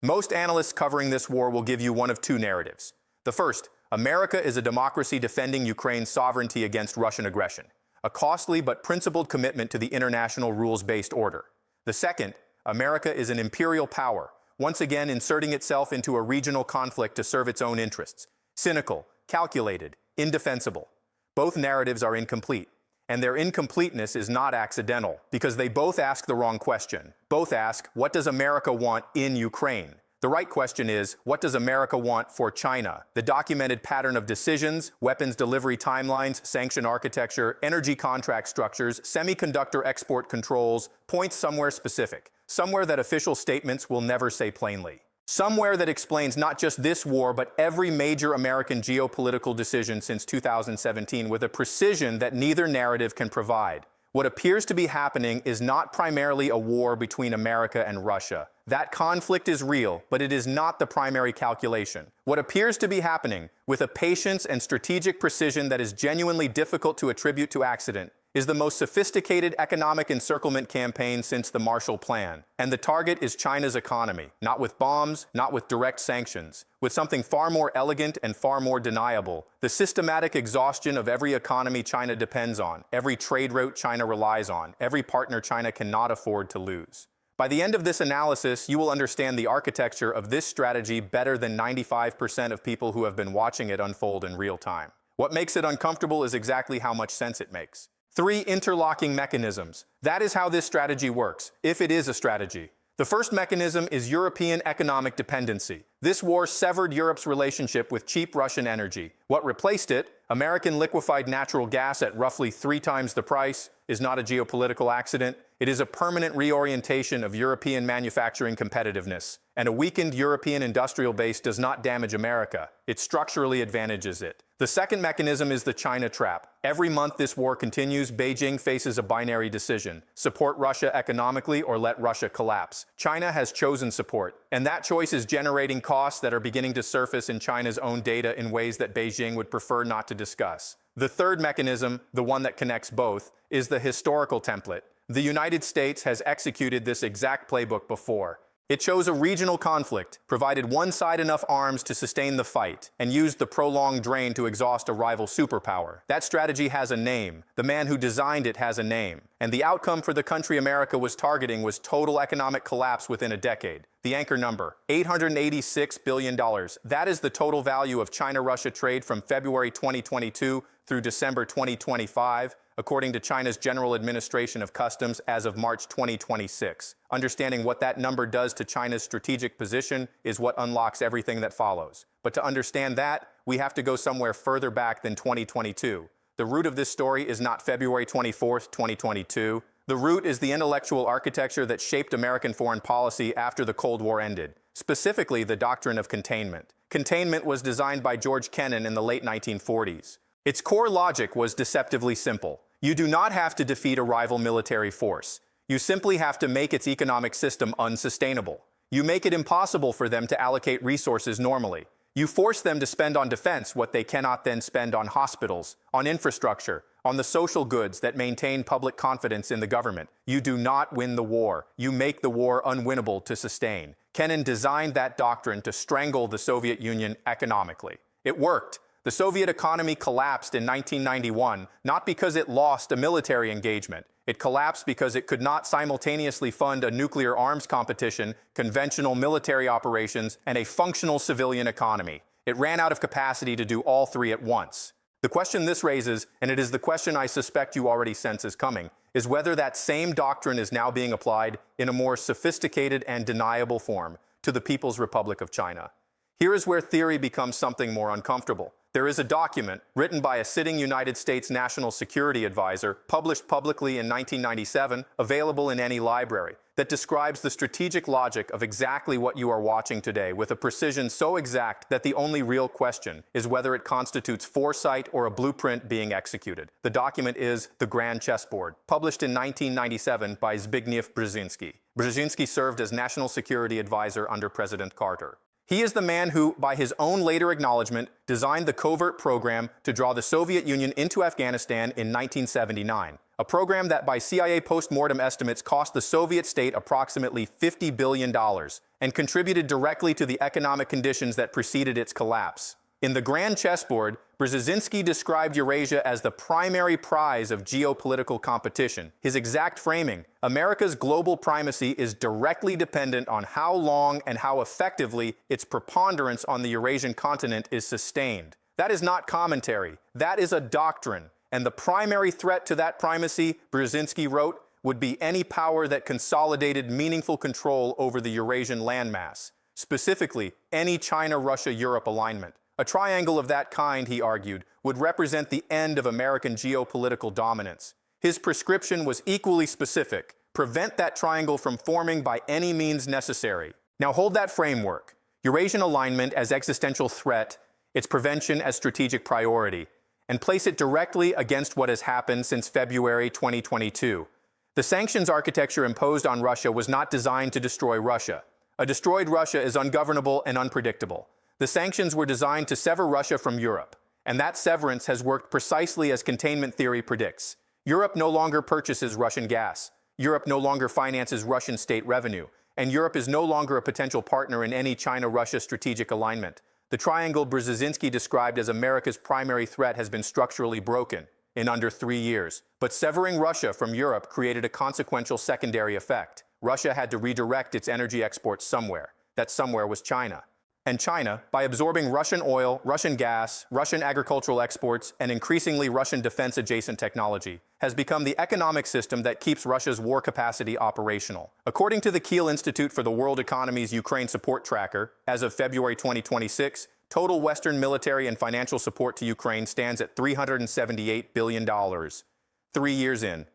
Most analysts covering this war will give you one of two narratives. The first, America is a democracy defending Ukraine's sovereignty against Russian aggression, a costly but principled commitment to the international rules-based order. The second, America is an imperial power, once again inserting itself into a regional conflict to serve its own interests. Cynical, calculated, indefensible. Both narratives are incomplete. And their incompleteness is not accidental, because they both ask the wrong question. Both ask, what does America want in Ukraine? The right question is, what does America want for China? The documented pattern of decisions, weapons delivery timelines, sanction architecture, energy contract structures, semiconductor export controls points somewhere specific, somewhere that official statements will never say plainly. Somewhere that explains not just this war, but every major American geopolitical decision since 2017 with a precision that neither narrative can provide. What appears to be happening is not primarily a war between America and Russia. That conflict is real, but it is not the primary calculation. What appears to be happening, with a patience and strategic precision that is genuinely difficult to attribute to accident, is the most sophisticated economic encirclement campaign since the Marshall Plan. And the target is China's economy, not with bombs, not with direct sanctions, with something far more elegant and far more deniable: the systematic exhaustion of every economy China depends on, every trade route China relies on, every partner China cannot afford to lose. By the end of this analysis, you will understand the architecture of this strategy better than 95% of people who have been watching it unfold in real time. What makes it uncomfortable is exactly how much sense it makes. 3 interlocking mechanisms. That is how this strategy works, if it is a strategy. The first mechanism is European economic dependency. This war severed Europe's relationship with cheap Russian energy. What replaced it, American liquefied natural gas at roughly 3 times the price, is not a geopolitical accident. It is a permanent reorientation of European manufacturing competitiveness. And a weakened European industrial base does not damage America. It structurally advantages it. The second mechanism is the China trap. Every month this war continues, Beijing faces a binary decision: support Russia economically or let Russia collapse. China has chosen support, and that choice is generating costs that are beginning to surface in China's own data in ways that Beijing would prefer not to discuss. The third mechanism, the one that connects both, is the historical template. The United States has executed this exact playbook before. It chose a regional conflict, provided one side enough arms to sustain the fight, and used the prolonged drain to exhaust a rival superpower. That strategy has a name. The man who designed it has a name. And the outcome for the country America was targeting was total economic collapse within a decade. The anchor number, $886 billion. That is the total value of China-Russia trade from February 2022 through December 2025, according to China's General Administration of Customs as of March 2026. Understanding what that number does to China's strategic position is what unlocks everything that follows. But to understand that, we have to go somewhere further back than 2022. The root of this story is not February 24th, 2022. The root is the intellectual architecture that shaped American foreign policy after the Cold War ended, specifically the doctrine of containment. Containment was designed by George Kennan in the late 1940s. Its core logic was deceptively simple. You do not have to defeat a rival military force. You simply have to make its economic system unsustainable. You make it impossible for them to allocate resources normally. You force them to spend on defense what they cannot then spend on hospitals, on infrastructure, on the social goods that maintain public confidence in the government. You do not win the war. You make the war unwinnable to sustain. Kennan designed that doctrine to strangle the Soviet Union economically. It worked. The Soviet economy collapsed in 1991, not because it lost a military engagement. It collapsed because it could not simultaneously fund a nuclear arms competition, conventional military operations, and a functional civilian economy. It ran out of capacity to do all three at once. The question this raises, and it is the question I suspect you already sense is coming, is whether that same doctrine is now being applied in a more sophisticated and deniable form to the People's Republic of China. Here is where theory becomes something more uncomfortable. There is a document written by a sitting United States National Security Advisor, published publicly in 1997, available in any library, that describes the strategic logic of exactly what you are watching today with a precision so exact that the only real question is whether it constitutes foresight or a blueprint being executed. The document is The Grand Chessboard, published in 1997 by Zbigniew Brzezinski. Brzezinski served as National Security Advisor under President Carter. He is the man who, by his own later acknowledgement, designed the covert program to draw the Soviet Union into Afghanistan in 1979, a program that by CIA post-mortem estimates cost the Soviet state approximately $50 billion and contributed directly to the economic conditions that preceded its collapse. In the Grand Chessboard, Brzezinski described Eurasia as the primary prize of geopolitical competition. His exact framing, America's global primacy is directly dependent on how long and how effectively its preponderance on the Eurasian continent is sustained. That is not commentary. That is a doctrine. And the primary threat to that primacy, Brzezinski wrote, would be any power that consolidated meaningful control over the Eurasian landmass, specifically any China-Russia-Europe alignment. A triangle of that kind, he argued, would represent the end of American geopolitical dominance. His prescription was equally specific: prevent that triangle from forming by any means necessary. Now hold that framework: Eurasian alignment as existential threat, its prevention as strategic priority, and place it directly against what has happened since February 2022. The sanctions architecture imposed on Russia was not designed to destroy Russia. A destroyed Russia is ungovernable and unpredictable. The sanctions were designed to sever Russia from Europe, and that severance has worked precisely as containment theory predicts. Europe no longer purchases Russian gas. Europe no longer finances Russian state revenue, and Europe is no longer a potential partner in any China-Russia strategic alignment. The triangle Brzezinski described as America's primary threat has been structurally broken in under 3 years. But severing Russia from Europe created a consequential secondary effect. Russia had to redirect its energy exports somewhere. That somewhere was China. And China, by absorbing Russian oil, Russian gas, Russian agricultural exports, and increasingly Russian defense-adjacent technology, has become the economic system that keeps Russia's war capacity operational. According to the Kiel Institute for the World Economy's Ukraine Support Tracker, as of February 2026, total Western military and financial support to Ukraine stands at $378 billion. 3 years in,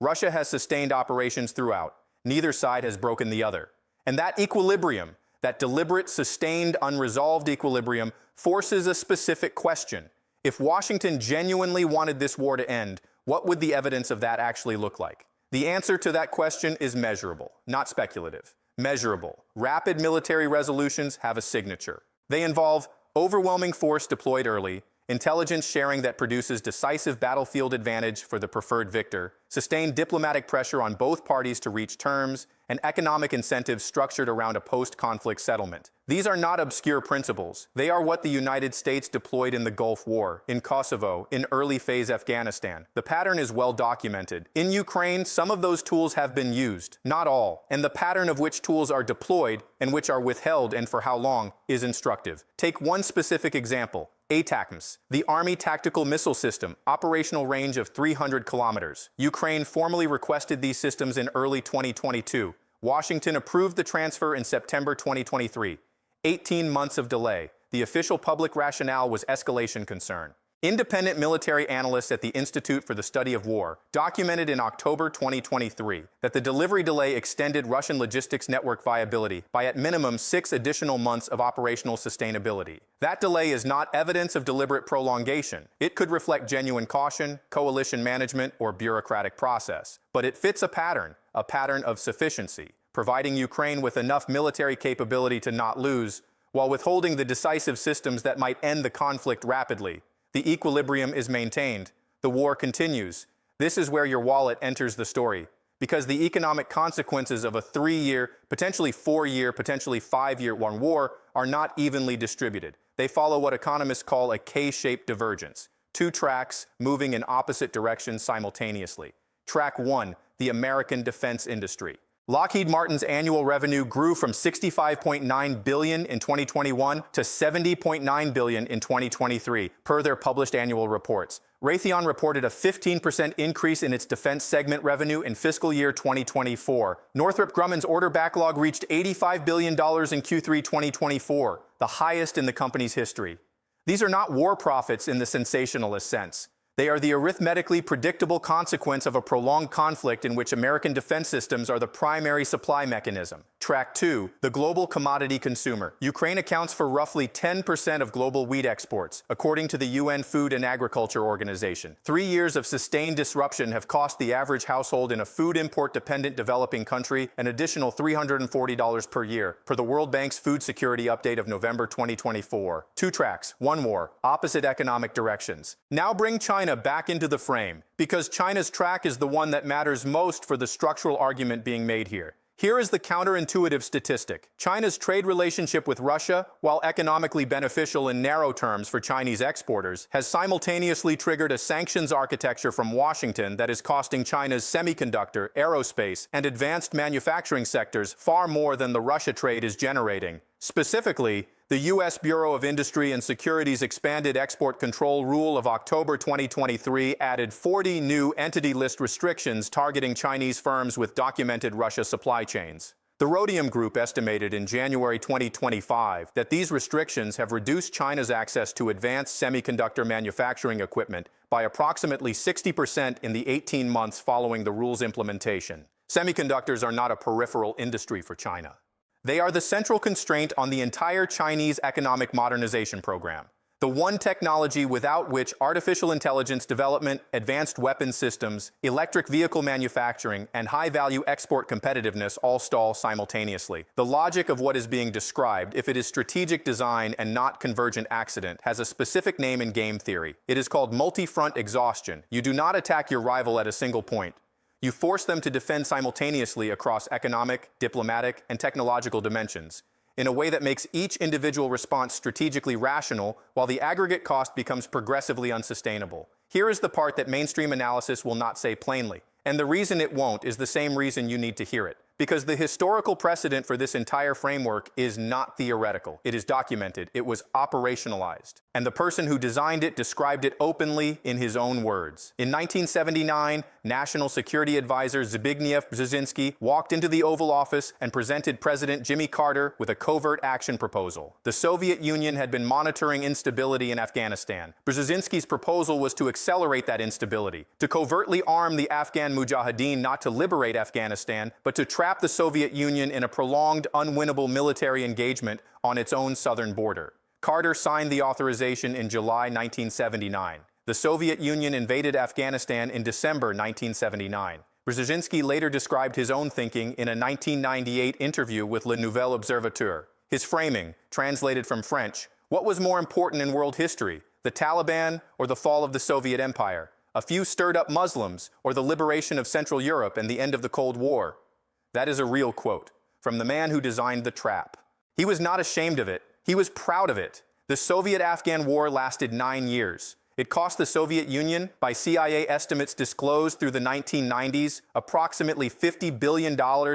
Russia has sustained operations throughout. Neither side has broken the other. And that equilibrium, that deliberate, sustained, unresolved equilibrium, forces a specific question. If Washington genuinely wanted this war to end, what would the evidence of that actually look like? The answer to that question is measurable, not speculative. Measurable. Rapid military resolutions have a signature. They involve overwhelming force deployed early, intelligence sharing that produces decisive battlefield advantage for the preferred victor, sustained diplomatic pressure on both parties to reach terms, and economic incentives structured around a post-conflict settlement. These are not obscure principles. They are what the United States deployed in the Gulf War, in Kosovo, in early-phase Afghanistan. The pattern is well documented. In Ukraine, some of those tools have been used, not all, and the pattern of which tools are deployed and which are withheld and for how long is instructive. Take one specific example: ATACMS, the Army Tactical Missile System, operational range of 300 kilometers. Ukraine formally requested these systems in early 2022. Washington approved the transfer in September 2023. 18 months of delay. The official public rationale was escalation concern. Independent military analysts at the Institute for the Study of War documented in October 2023 that the delivery delay extended Russian logistics network viability by at minimum 6 additional months of operational sustainability. That delay is not evidence of deliberate prolongation. It could reflect genuine caution, coalition management, or bureaucratic process. But it fits a pattern of sufficiency, providing Ukraine with enough military capability to not lose, while withholding the decisive systems that might end the conflict rapidly. The equilibrium is maintained. The war continues. This is where your wallet enters the story, because the economic consequences of a 3-year, potentially 4-year, potentially 5-year war are not evenly distributed. They follow what economists call a K-shaped divergence, 2 tracks moving in opposite directions simultaneously. Track 1, the American defense industry. Lockheed Martin's annual revenue grew from $65.9 billion in 2021 to $70.9 billion in 2023, per their published annual reports. Raytheon reported a 15% increase in its defense segment revenue in fiscal year 2024. Northrop Grumman's order backlog reached $85 billion in Q3 2024, the highest in the company's history. These are not war profits in the sensationalist sense. They are the arithmetically predictable consequence of a prolonged conflict in which American defense systems are the primary supply mechanism. Track 2. The global commodity consumer. Ukraine accounts for roughly 10% of global wheat exports, according to the UN Food and Agriculture Organization. 3 years of sustained disruption have cost the average household in a food import-dependent developing country an additional $340 per year, per the World Bank's Food Security Update of November 2024. 2 tracks, 1 war, opposite economic directions. Now bring China back into the frame, because China's track is the one that matters most for the structural argument being made here. Here is the counterintuitive statistic. China's trade relationship with Russia, while economically beneficial in narrow terms for Chinese exporters, has simultaneously triggered a sanctions architecture from Washington that is costing China's semiconductor, aerospace, and advanced manufacturing sectors far more than the Russia trade is generating. Specifically, the U.S. Bureau of Industry and Security's expanded export control rule of October 2023 added 40 new entity list restrictions targeting Chinese firms with documented Russia supply chains. The Rhodium Group estimated in January 2025 that these restrictions have reduced China's access to advanced semiconductor manufacturing equipment by approximately 60% in the 18 months following the rule's implementation. Semiconductors are not a peripheral industry for China. They are the central constraint on the entire Chinese economic modernization program, the one technology without which artificial intelligence development, advanced weapons systems, electric vehicle manufacturing, and high-value export competitiveness all stall simultaneously. The logic of what is being described, if it is strategic design and not convergent accident, has a specific name in game theory. It is called multi-front exhaustion. You do not attack your rival at a single point. You force them to defend simultaneously across economic, diplomatic, and technological dimensions, in a way that makes each individual response strategically rational, while the aggregate cost becomes progressively unsustainable. Here is the part that mainstream analysis will not say plainly, and the reason it won't is the same reason you need to hear it. Because the historical precedent for this entire framework is not theoretical. It is documented. It was operationalized. And the person who designed it described it openly in his own words. In 1979, National Security Advisor Zbigniew Brzezinski walked into the Oval Office and presented President Jimmy Carter with a covert action proposal. The Soviet Union had been monitoring instability in Afghanistan. Brzezinski's proposal was to accelerate that instability, to covertly arm the Afghan Mujahideen not to liberate Afghanistan, but to trap the Soviet Union in a prolonged, unwinnable military engagement on its own southern border. Carter signed the authorization in July 1979. The Soviet Union invaded Afghanistan in December 1979. Brzezinski later described his own thinking in a 1998 interview with Le Nouvel Observateur. His framing, translated from French, what was more important in world history, the Taliban or the fall of the Soviet Empire? A few stirred-up Muslims or the liberation of Central Europe and the end of the Cold War? That is a real quote from the man who designed the trap. He was not ashamed of it. He was proud of it. The Soviet-Afghan War lasted 9 years. It cost the Soviet Union, by CIA estimates disclosed through the 1990s, approximately $50 billion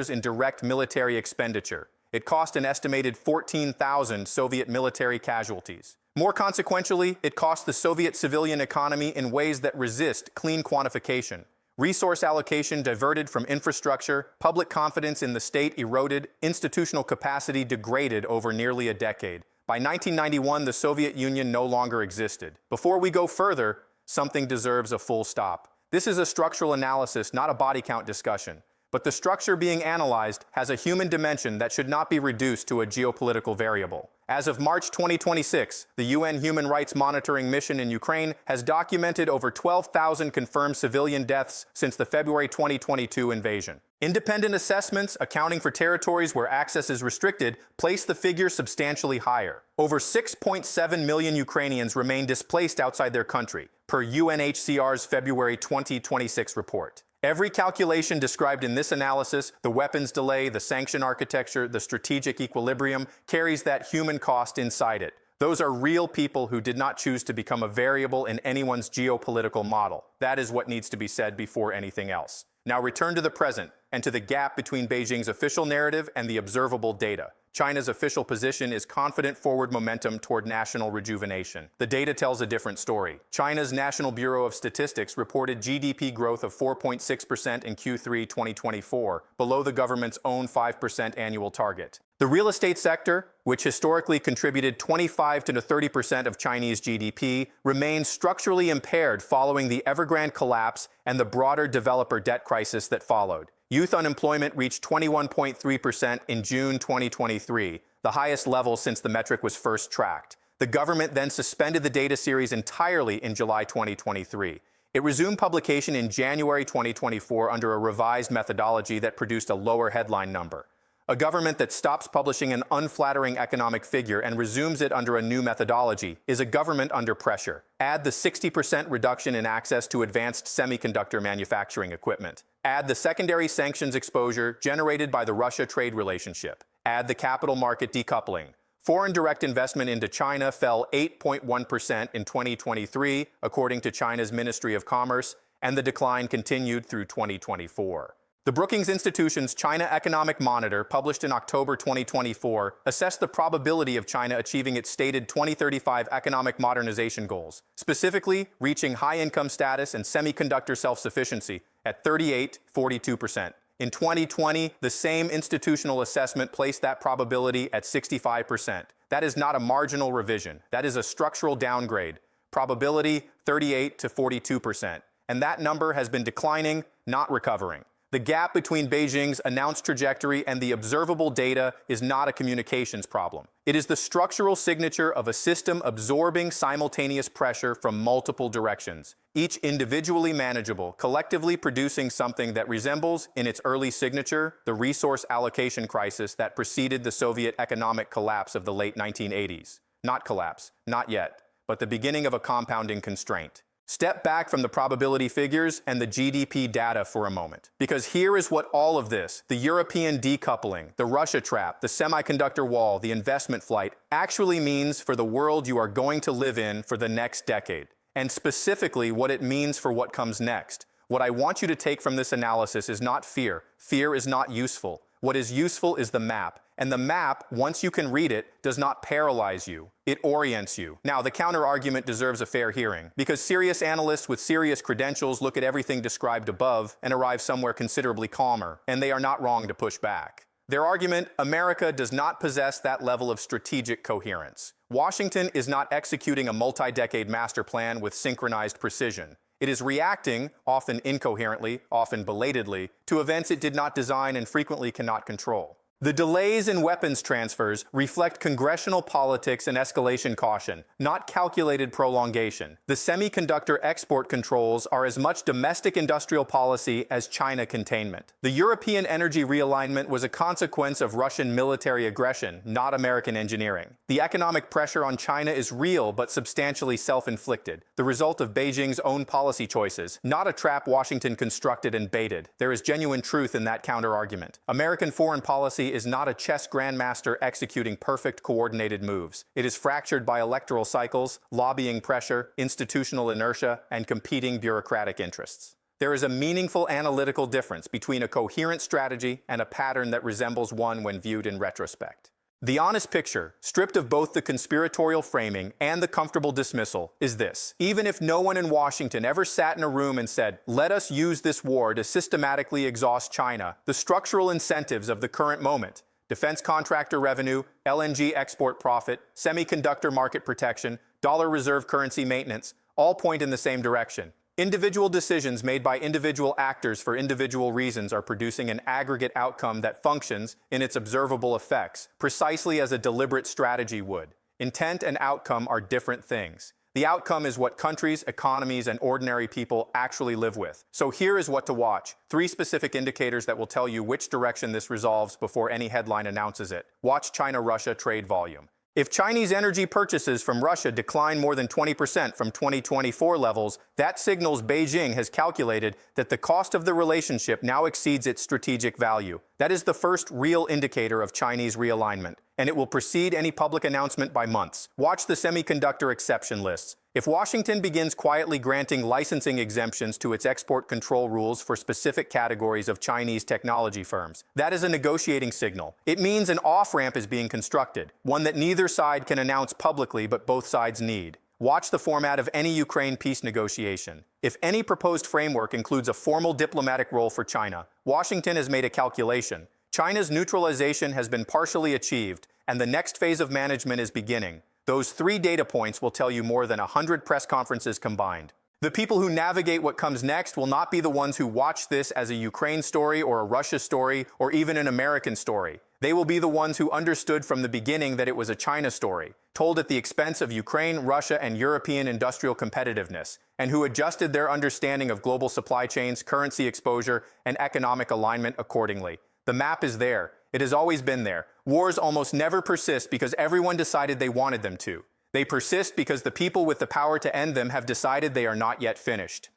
in direct military expenditure. It cost an estimated 14,000 Soviet military casualties. More consequentially, it cost the Soviet civilian economy in ways that resist clean quantification. Resource allocation diverted from infrastructure, public confidence in the state eroded, institutional capacity degraded over nearly a decade. By 1991, the Soviet Union no longer existed. Before we go further, something deserves a full stop. This is a structural analysis, not a body count discussion. But the structure being analyzed has a human dimension that should not be reduced to a geopolitical variable. As of March 2026, the UN Human Rights Monitoring Mission in Ukraine has documented over 12,000 confirmed civilian deaths since the February 2022 invasion. Independent assessments accounting for territories where access is restricted place the figure substantially higher. Over 6.7 million Ukrainians remain displaced outside their country, per UNHCR's February 2026 report. Every calculation described in this analysis, the weapons delay, the sanction architecture, the strategic equilibrium, carries that human cost inside it. Those are real people who did not choose to become a variable in anyone's geopolitical model. That is what needs to be said before anything else. Now return to the present and to the gap between Beijing's official narrative and the observable data. China's official position is confident forward momentum toward national rejuvenation. The data tells a different story. China's National Bureau of Statistics reported GDP growth of 4.6% in Q3 2024, below the government's own 5% annual target. The real estate sector, which historically contributed 25 to 30% of Chinese GDP, remains structurally impaired following the Evergrande collapse and the broader developer debt crisis that followed. Youth unemployment reached 21.3% in June 2023, the highest level since the metric was first tracked. The government then suspended the data series entirely in July 2023. It resumed publication in January 2024 under a revised methodology that produced a lower headline number. A government that stops publishing an unflattering economic figure and resumes it under a new methodology is a government under pressure. Add the 60% reduction in access to advanced semiconductor manufacturing equipment. Add the secondary sanctions exposure generated by the Russia trade relationship. Add the capital market decoupling. Foreign direct investment into China fell 8.1% in 2023, according to China's Ministry of Commerce, and the decline continued through 2024. The Brookings Institution's China Economic Monitor, published in October 2024, assessed the probability of China achieving its stated 2035 economic modernization goals, specifically reaching high-income status and semiconductor self-sufficiency at 38-42%. In 2020, the same institutional assessment placed that probability at 65%. That is not a marginal revision. That is a structural downgrade. Probability 38 to 42%. And that number has been declining, not recovering. The gap between Beijing's announced trajectory and the observable data is not a communications problem. It is the structural signature of a system absorbing simultaneous pressure from multiple directions, each individually manageable, collectively producing something that resembles, in its early signature, the resource allocation crisis that preceded the Soviet economic collapse of the late 1980s. Not collapse, not yet, but the beginning of a compounding constraint. Step back from the probability figures and the GDP data for a moment, because here is what all of this, the European decoupling, the Russia trap, the semiconductor wall, the investment flight, actually means for the world you are going to live in for the next decade, and specifically what it means for what comes next. What I want you to take from this analysis is not fear. Fear is not useful. What is useful is the map. And the map, once you can read it, does not paralyze you. It orients you. Now, the counter-argument deserves a fair hearing, because serious analysts with serious credentials look at everything described above and arrive somewhere considerably calmer, and they are not wrong to push back. Their argument, America does not possess that level of strategic coherence. Washington is not executing a multi-decade master plan with synchronized precision. It is reacting, often incoherently, often belatedly, to events it did not design and frequently cannot control. The delays in weapons transfers reflect congressional politics and escalation caution, not calculated prolongation. The semiconductor export controls are as much domestic industrial policy as China containment. The European energy realignment was a consequence of Russian military aggression, not American engineering. The economic pressure on China is real but substantially self-inflicted, the result of Beijing's own policy choices, not a trap Washington constructed and baited. There is genuine truth in that counter-argument. American foreign policy is not a chess grandmaster executing perfect coordinated moves. It is fractured by electoral cycles, lobbying pressure, institutional inertia, and competing bureaucratic interests. There is a meaningful analytical difference between a coherent strategy and a pattern that resembles one when viewed in retrospect. The honest picture, stripped of both the conspiratorial framing and the comfortable dismissal, is this. Even if no one in Washington ever sat in a room and said, "Let us use this war to systematically exhaust China," the structural incentives of the current moment, defense contractor revenue, LNG export profit, semiconductor market protection, dollar reserve currency maintenance, all point in the same direction. Individual decisions made by individual actors for individual reasons are producing an aggregate outcome that functions, in its observable effects, precisely as a deliberate strategy would. Intent and outcome are different things. The outcome is what countries, economies, and ordinary people actually live with. So here is what to watch. 3 specific indicators that will tell you which direction this resolves before any headline announces it. Watch China-Russia trade volume. If Chinese energy purchases from Russia decline more than 20% from 2024 levels, that signals Beijing has calculated that the cost of the relationship now exceeds its strategic value. That is the first real indicator of Chinese realignment, and it will precede any public announcement by months. Watch the semiconductor exception lists. If Washington begins quietly granting licensing exemptions to its export control rules for specific categories of Chinese technology firms, that is a negotiating signal. It means an off-ramp is being constructed, one that neither side can announce publicly but both sides need. Watch the format of any Ukraine peace negotiation. If any proposed framework includes a formal diplomatic role for China, Washington has made a calculation. China's neutralization has been partially achieved, and the next phase of management is beginning. Those 3 data points will tell you more than 100 press conferences combined. The people who navigate what comes next will not be the ones who watch this as a Ukraine story or a Russia story or even an American story. They will be the ones who understood from the beginning that it was a China story, told at the expense of Ukraine, Russia, and European industrial competitiveness, and who adjusted their understanding of global supply chains, currency exposure, and economic alignment accordingly. The map is there. It has always been there. Wars almost never persist because everyone decided they wanted them to. They persist because the people with the power to end them have decided they are not yet finished.